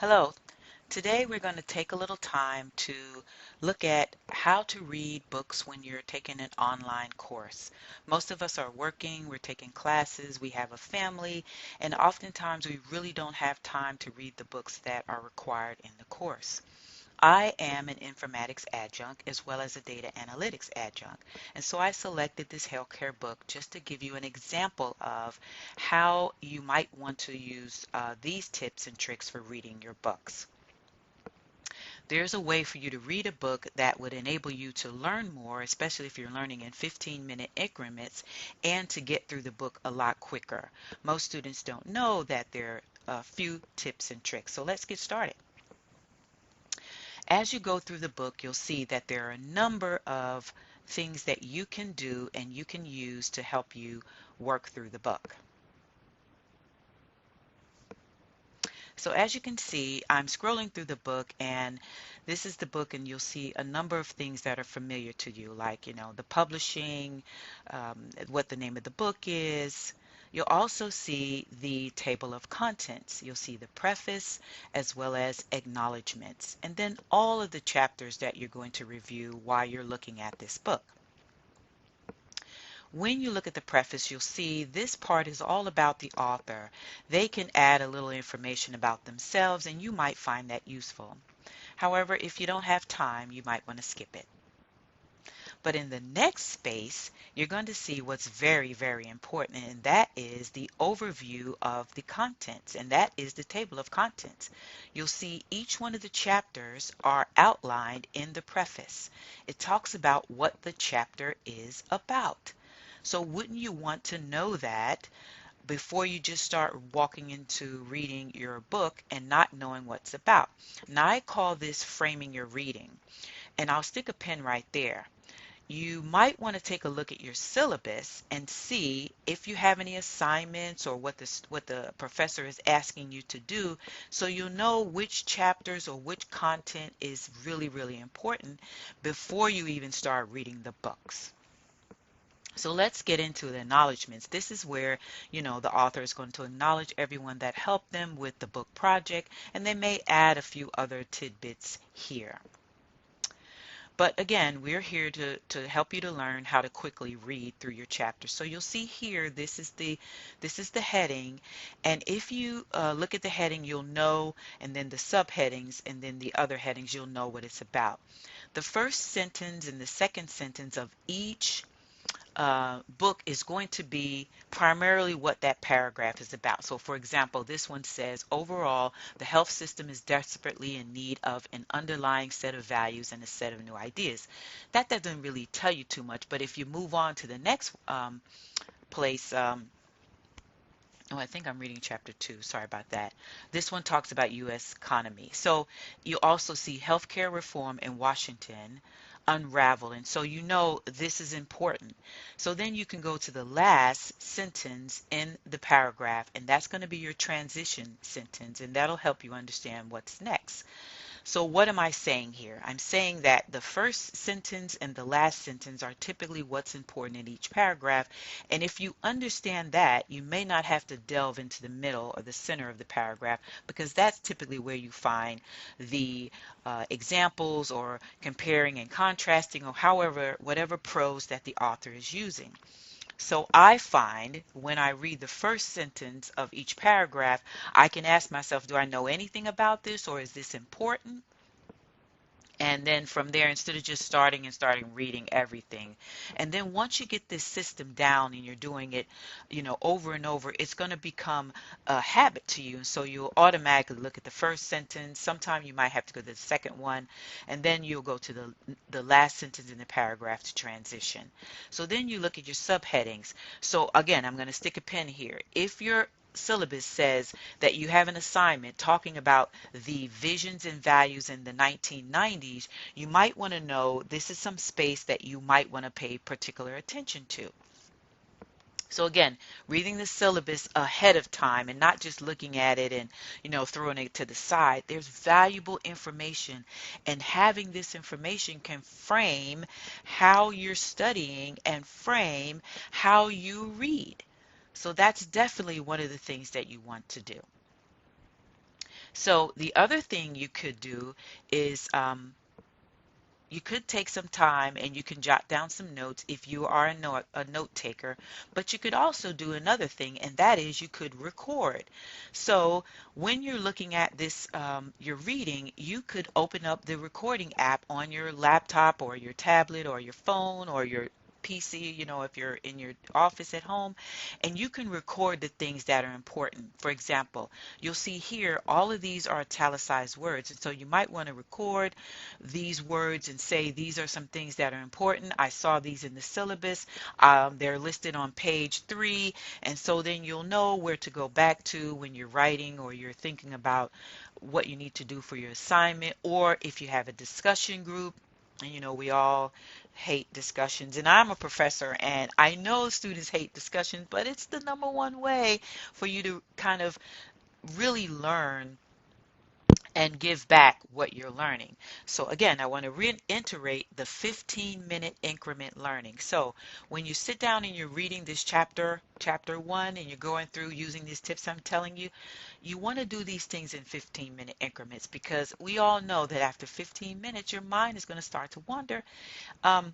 Hello. Today we're going to take a little time to look at how to read books when you're taking an online course. Most of us are working, we're taking classes, we have a family, and oftentimes we really don't have time to read the books that are required in the course. I am an informatics adjunct as well as a data analytics adjunct. And so I selected this healthcare book just to give you an example of how you might want to use these tips and tricks for reading your books. There's a way for you to read a book that would enable you to learn more, especially if you're learning in 15-minute increments, and to get through the book a lot quicker. Most students don't know that there are a few tips and tricks. So let's get started. As you go through the book, you'll see that there are a number of things that you can do and you can use to help you work through the book. So as you can see, I'm scrolling through the book, and this is the book, and you'll see a number of things that are familiar to you, like, the publishing, what the name of the book is. You'll also see the table of contents. You'll see the preface as well as acknowledgments, and then all of the chapters that you're going to review while you're looking at this book. When you look at the preface, you'll see this part is all about the author. They can add a little information about themselves, and you might find that useful. However, if you don't have time, you might want to skip it. But in the next space, you're going to see what's very, very important, and that is the overview of the contents, and that is the table of contents. You'll see each one of the chapters are outlined in the preface. It talks about what the chapter is about. So wouldn't you want to know that before you just start walking into reading your book and not knowing what's about? Now, I call this framing your reading, and I'll stick a pin right there. You might want to take a look at your syllabus and see if you have any assignments or what the professor is asking you to do, so you'll know which chapters or which content is really, really important before you even start reading the books. So let's get into the acknowledgments. This is where, the author is going to acknowledge everyone that helped them with the book project, and they may add a few other tidbits here. But again, we're here to help you to learn how to quickly read through your chapter. So you'll see here, this is the heading, and if you look at the heading, you'll know, and then the subheadings, and then the other headings, you'll know what it's about. The first sentence and the second sentence of each book is going to be primarily what that paragraph is about. So for example, this one says, overall, the health system is desperately in need of an underlying set of values and a set of new ideas. That doesn't really tell you too much, but if you move on to the next place, oh, I think I'm reading chapter 2. Sorry about that. This one talks about U.S. economy. So you also see healthcare reform in Washington unravel. And so this is important. So then you can go to the last sentence in the paragraph, and that's going to be your transition sentence, and that'll help you understand what's next. So what am I saying here? I'm saying that the first sentence and the last sentence are typically what's important in each paragraph. And if you understand that, you may not have to delve into the middle or the center of the paragraph, because that's typically where you find the examples or comparing and contrasting, or whatever prose that the author is using. So I find when I read the first sentence of each paragraph, I can ask myself, do I know anything about this, or is this important? And then from there, instead of just starting reading everything. And then once you get this system down and you're doing it, over and over, it's going to become a habit to you. And so you'll automatically look at the first sentence. Sometime you might have to go to the second one, and then you'll go to the last sentence in the paragraph to transition. So then you look at your subheadings. So again, I'm going to stick a pin here. If your syllabus says that you have an assignment talking about the visions and values in the 1990s, you might want to know this is some space that you might want to pay particular attention to. So again, reading the syllabus ahead of time and not just looking at it and, throwing it to the side. There's valuable information, and having this information can frame how you're studying and frame how you read. So that's definitely one of the things that you want to do. So the other thing you could do is you could take some time and you can jot down some notes if you are a note taker, but you could also do another thing, and that is you could record. So when you're looking at this, you're reading, you could open up the recording app on your laptop or your tablet or your phone or your PC, if you're in your office at home, and you can record the things that are important. For example, you'll see here all of these are italicized words, and so you might want to record these words and say these are some things that are important. I saw these in the syllabus. They're listed on page 3, and so then you'll know where to go back to when you're writing or you're thinking about what you need to do for your assignment, or if you have a discussion group. And we all hate discussions, and I'm a professor, and I know students hate discussions, but it's the number one way for you to kind of really learn and give back what you're learning. So again, I want to reiterate the 15-minute increment learning. So when you sit down and you're reading this chapter 1, and you're going through using these tips I'm telling you, you want to do these things in 15-minute increments, because we all know that after 15 minutes, your mind is going to start to wander. Um,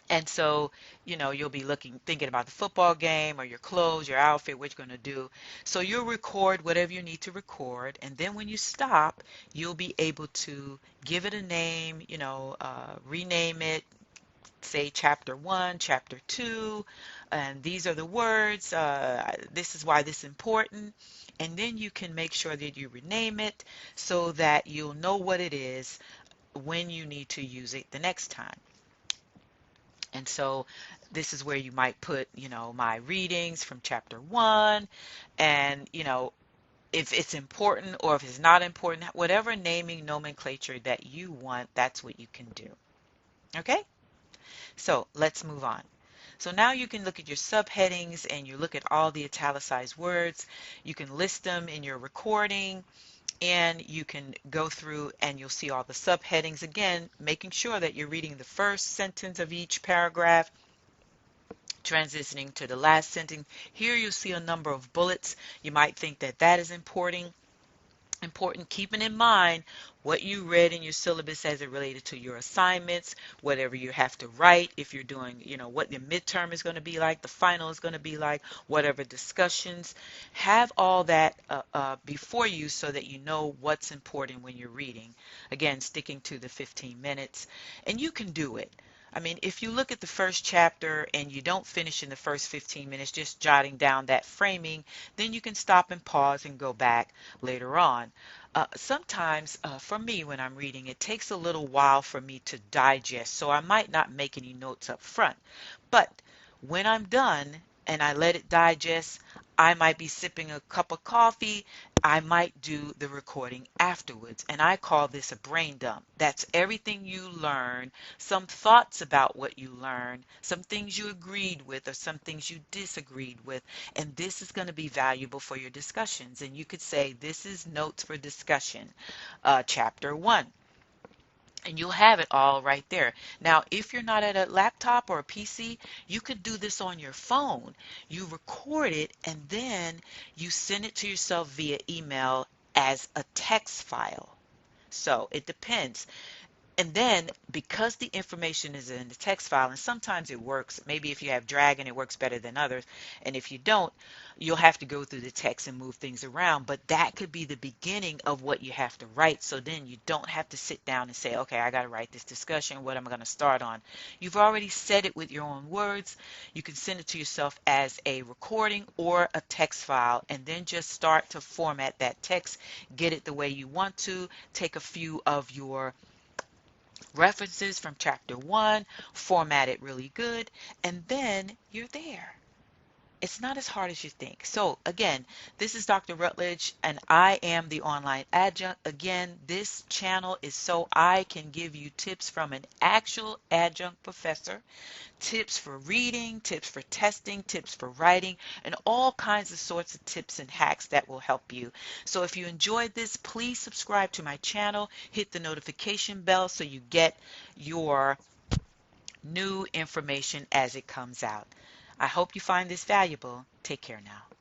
and so, you'll be thinking about the football game or your clothes, your outfit, what you're going to do. So you'll record whatever you need to record. And then when you stop, you'll be able to give it a name, rename it, say chapter 1, chapter 2, and these are the words. This is why this is important. And then you can make sure that you rename it so that you'll know what it is when you need to use it the next time. And so this is where you might put, my readings from chapter 1, and, if it's important or if it's not important, whatever naming nomenclature that you want, that's what you can do. Okay? So let's move on. So now you can look at your subheadings and you look at all the italicized words. You can list them in your recording, and you can go through and you'll see all the subheadings. Again, making sure that you're reading the first sentence of each paragraph, transitioning to the last sentence. Here you'll see a number of bullets. You might think that that is important, keeping in mind what you read in your syllabus as it related to your assignments, whatever you have to write, if you're doing, what the midterm is going to be like, the final is going to be like, whatever discussions. Have all that before you so that you know what's important when you're reading. Again, sticking to the 15 minutes, and you can do it. I mean, if you look at the first chapter and you don't finish in the first 15 minutes, just jotting down that framing, then you can stop and pause and go back later on. Sometimes, for me, when I'm reading, it takes a little while for me to digest, so I might not make any notes up front. But when I'm done and I let it digest, I might be sipping a cup of coffee. I might do the recording afterwards, and I call this a brain dump. That's everything you learn, some thoughts about what you learned, some things you agreed with or some things you disagreed with, and this is going to be valuable for your discussions. And you could say, this is notes for discussion, chapter 1. And you'll have it all right there. Now, if you're not at a laptop or a PC, you could do this on your phone. You record it and then you send it to yourself via email as a text file. So it depends. And then, because the information is in the text file, and sometimes it works, maybe if you have Dragon, it works better than others. And if you don't, you'll have to go through the text and move things around. But that could be the beginning of what you have to write. So then you don't have to sit down and say, okay, I got to write this discussion. What am I going to start on? You've already said it with your own words. You can send it to yourself as a recording or a text file, and then just start to format that text, get it the way you want to, take a few of your references from chapter 1, format it really good, and then you're there. It's not as hard as you think. So again, this is Dr. Rutledge, and I am the online adjunct. Again, this channel is so I can give you tips from an actual adjunct professor, tips for reading, tips for testing, tips for writing, and all kinds of sorts of tips and hacks that will help you. So if you enjoyed this, please subscribe to my channel, hit the notification bell so you get your new information as it comes out. I hope you find this valuable. Take care now.